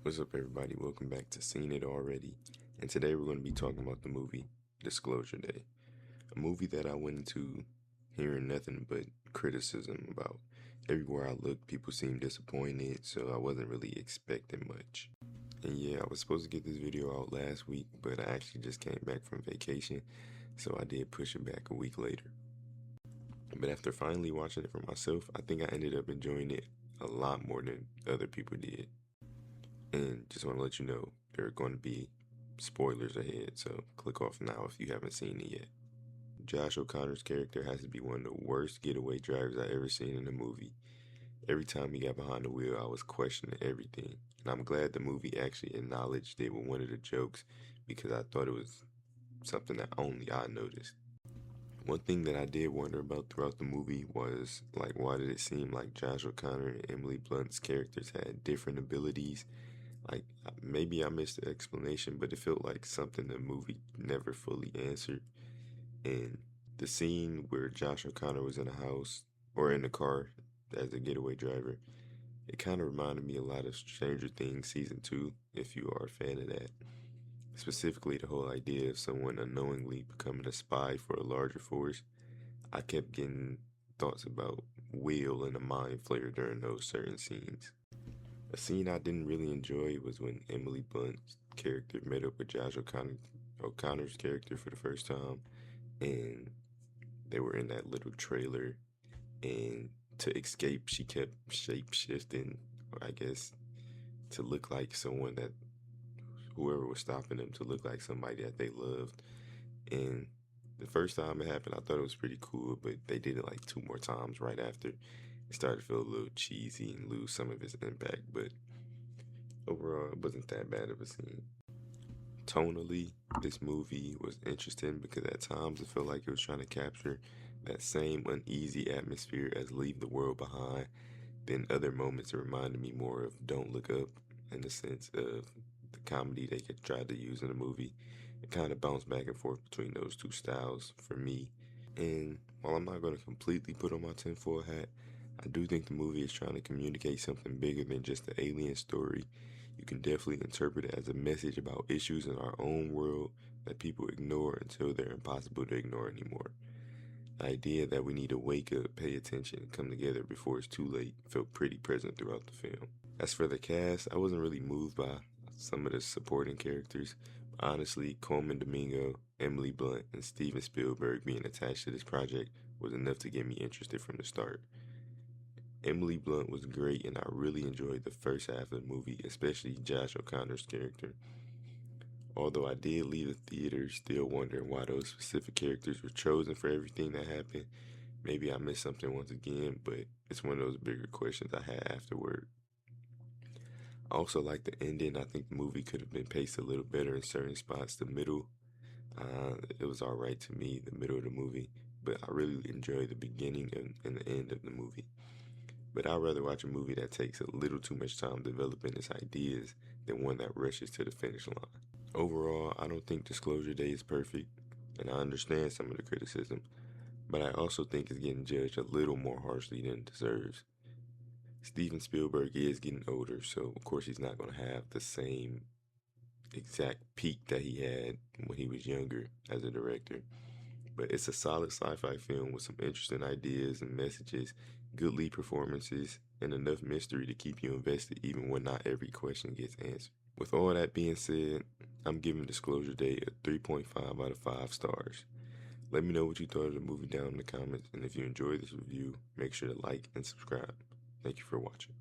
What's up, everybody? Welcome back to Seen It Already. And today we're going to be talking about the movie Disclosure Day, a movie that I went into hearing nothing but criticism about. Everywhere I looked, people seemed disappointed, so I wasn't really expecting much. And yeah, I was supposed to get this video out last week, but I actually just came back from vacation, so I did push it back a week later. But after finally watching it for myself, I think I ended up enjoying it a lot more than other people did. And just want to let you know, there are going to be spoilers ahead, so click off now if you haven't seen it yet. Josh O'Connor's character has to be one of the worst getaway drivers I ever seen in a movie. Every time he got behind the wheel, I was questioning everything. And I'm glad the movie actually acknowledged it with one of the jokes, because I thought it was something that only I noticed. One thing that I did wonder about throughout the movie was, like, why did it seem like Josh O'Connor and Emily Blunt's characters had different abilities? Like, maybe I missed the explanation, but it felt like something the movie never fully answered. And the scene where Josh O'Connor was in a house or in a car as a getaway driver, it kind of reminded me a lot of Stranger Things Season 2, if you are a fan of that. Specifically, the whole idea of someone unknowingly becoming a spy for a larger force. I kept getting thoughts about Will and the Mind Flayer during those certain scenes. A scene I didn't really enjoy was when Emily Blunt's character met up with O'Connor's character for the first time, and they were in that little trailer, and to escape, she kept shape shifting, I guess, to look like someone that whoever was stopping them to look like somebody that they loved. And the first time it happened, I thought it was pretty cool, but they did it like 2 more times right after. It started to feel a little cheesy and lose some of its impact, but overall, it wasn't that bad of a scene. Tonally, this movie was interesting because at times it felt like it was trying to capture that same uneasy atmosphere as Leave the World Behind. Then other moments it reminded me more of Don't Look Up, in the sense of the comedy they could try to use in the movie. It kind of bounced back and forth between those two styles for me. And while I'm not going to completely put on my tinfoil hat, I do think the movie is trying to communicate something bigger than just the alien story. You can definitely interpret it as a message about issues in our own world that people ignore until they're impossible to ignore anymore. The idea that we need to wake up, pay attention, and come together before it's too late felt pretty present throughout the film. As for the cast, I wasn't really moved by some of the supporting characters. Honestly, Coleman Domingo, Emily Blunt, and Steven Spielberg being attached to this project was enough to get me interested from the start. Emily Blunt was great, and I really enjoyed the first half of the movie, especially Josh O'Connor's character. Although I did leave the theater still wondering why those specific characters were chosen for everything that happened. Maybe I missed something once again, but it's one of those bigger questions I had afterward. I also like the ending. I think the movie could have been paced a little better in certain spots. The middle, it was alright to me, the middle of the movie, but I really enjoyed the beginning and the end of the movie. But I'd rather watch a movie that takes a little too much time developing its ideas than one that rushes to the finish line. Overall, I don't think Disclosure Day is perfect, and I understand some of the criticism, but I also think it's getting judged a little more harshly than it deserves. Steven Spielberg is getting older, so of course he's not going to have the same exact peak that he had when he was younger as a director. But it's a solid sci-fi film with some interesting ideas and messages, good lead performances, and enough mystery to keep you invested even when not every question gets answered. With all that being said, I'm giving Disclosure Day a 3.5 out of 5 stars. Let me know what you thought of the movie down in the comments, and if you enjoyed this review, make sure to like and subscribe. Thank you for watching.